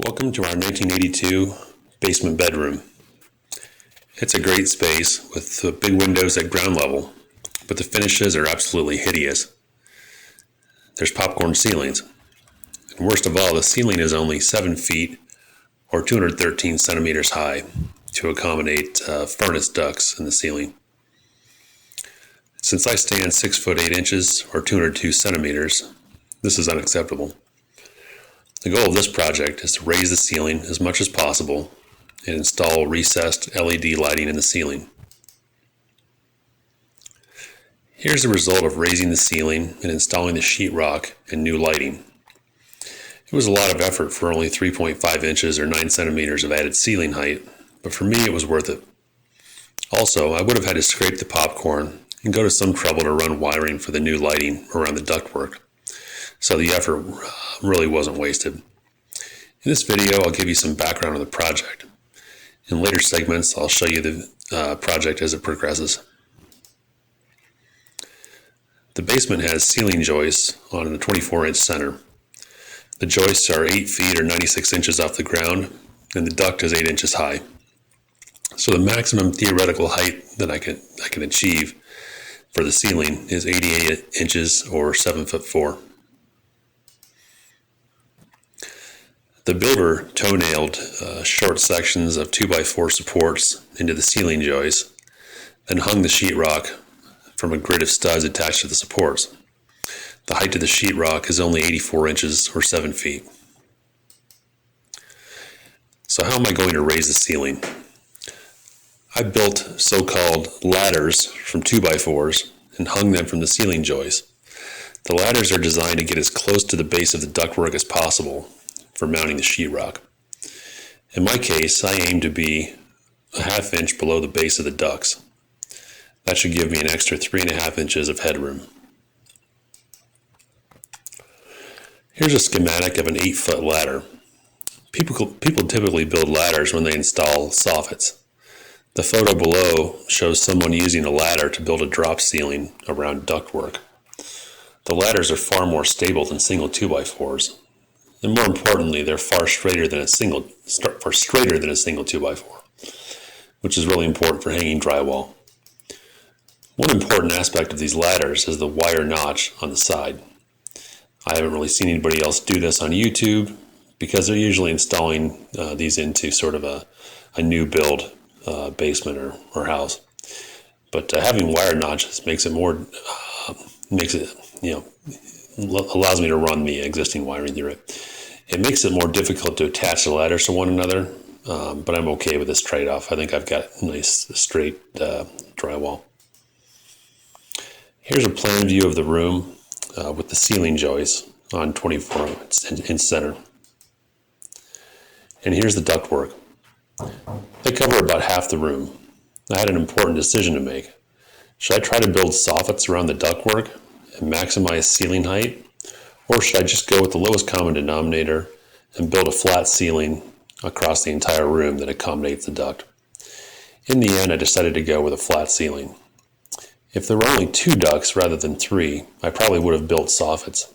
Welcome to our 1982 basement bedroom. It's a great space with big windows at ground level, but the finishes are absolutely hideous. There's popcorn ceilings. And worst of all, the ceiling is only 7 feet or 213 centimeters high to accommodate furnace ducts in the ceiling. Since I stand 6 foot 8 inches or 202 centimeters, this is unacceptable. The goal of this project is to raise the ceiling as much as possible and install recessed LED lighting in the ceiling. Here's the result of raising the ceiling and installing the sheetrock and new lighting. It was a lot of effort for only 3.5 inches or 9 centimeters of added ceiling height, but for me it was worth it. Also, I would have had to scrape the popcorn and go to some trouble to run wiring for the new lighting around the ductwork, so the effort really wasn't wasted. In this video, I'll give you some background on the project. In later segments, I'll show you the project as it progresses. The basement has ceiling joists on a 24-inch center. The joists are 8 feet or 96 inches off the ground, and the duct is 8 inches high. So the maximum theoretical height that I can achieve for the ceiling is 88 inches or 7 foot 4. The builder toe-nailed short sections of 2x4 supports into the ceiling joists, then hung the sheetrock from a grid of studs attached to the supports. The height of the sheetrock is only 84 inches or 7 feet. So how am I going to raise the ceiling? I built so-called ladders from 2x4s and hung them from the ceiling joists. The ladders are designed to get as close to the base of the ductwork as possible for mounting the sheetrock. In my case, I aim to be a ½ inch below the base of the ducts. That should give me an extra 3.5 inches of headroom. Here's a schematic of an 8-foot ladder. People typically build ladders when they install soffits. The photo below shows someone using a ladder to build a drop ceiling around ductwork. The ladders are far more stable than single 2x4s. And more importantly, they're far straighter than a single 2x4, which is really important for hanging drywall. One important aspect of these ladders is the wire notch on the side. I haven't really seen anybody else do this on YouTube because they're usually installing these into sort of a new build basement or house. But having wire notches makes it allows me to run the existing wiring through it. It makes it more difficult to attach the ladders to one another, but I'm okay with this trade-off. I think I've got nice straight drywall. Here's a plan view of the room with the ceiling joists on 24-inch center. And here's the ductwork. They cover about half the room. I had an important decision to make. Should I try to build soffits around the ductwork and maximize ceiling height, or should I just go with the lowest common denominator and build a flat ceiling across the entire room that accommodates the duct? In the end, I decided to go with a flat ceiling. If there were only 2 ducts rather than 3, I probably would have built soffits.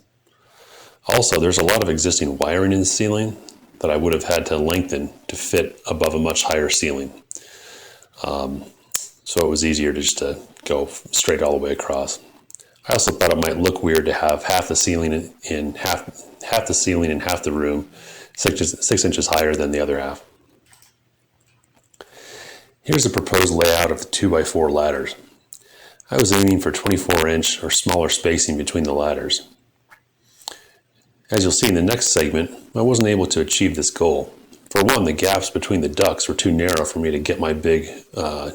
Also, there's a lot of existing wiring in the ceiling that I would have had to lengthen to fit above a much higher ceiling. So it was easier just to go straight all the way across. I also thought it might look weird to have half the ceiling in half the room 6 inches higher than the other half. Here's the proposed layout of the 2x4 ladders. I was aiming for 24-inch or smaller spacing between the ladders. As you'll see in the next segment, I wasn't able to achieve this goal. For one, the gaps between the ducts were too narrow for me to get my big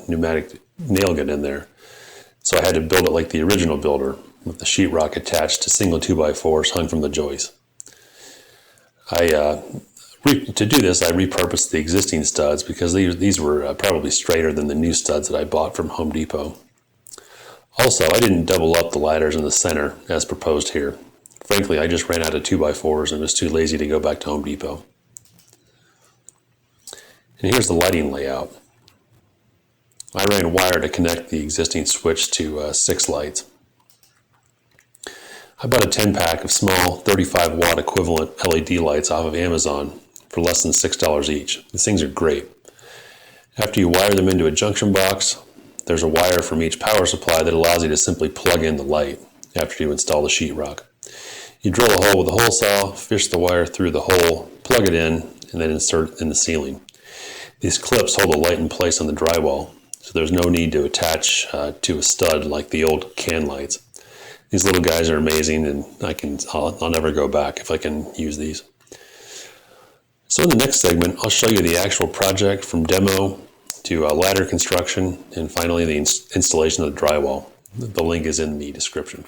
pneumatic nail gun in there. So I had to build it like the original builder, with the sheetrock attached to single 2x4s hung from the joists. To do this, I repurposed the existing studs because these were probably straighter than the new studs that I bought from Home Depot. Also, I didn't double up the ladders in the center as proposed here. Frankly, I just ran out of 2x4s and was too lazy to go back to Home Depot. And here's the lighting layout. I ran wire to connect the existing switch to 6 lights. I bought a 10-pack of small 35-watt equivalent LED lights off of Amazon for less than $6 each. These things are great. After you wire them into a junction box, there's a wire from each power supply that allows you to simply plug in the light after you install the sheetrock. You drill a hole with a hole saw, fish the wire through the hole, plug it in, and then insert it in the ceiling. These clips hold the light in place on the drywall, so there's no need to attach to a stud like the old can lights. These little guys are amazing, and I'll never go back if I can use these. So in the next segment, I'll show you the actual project from demo to ladder construction, and finally the installation of the drywall. The link is in the description.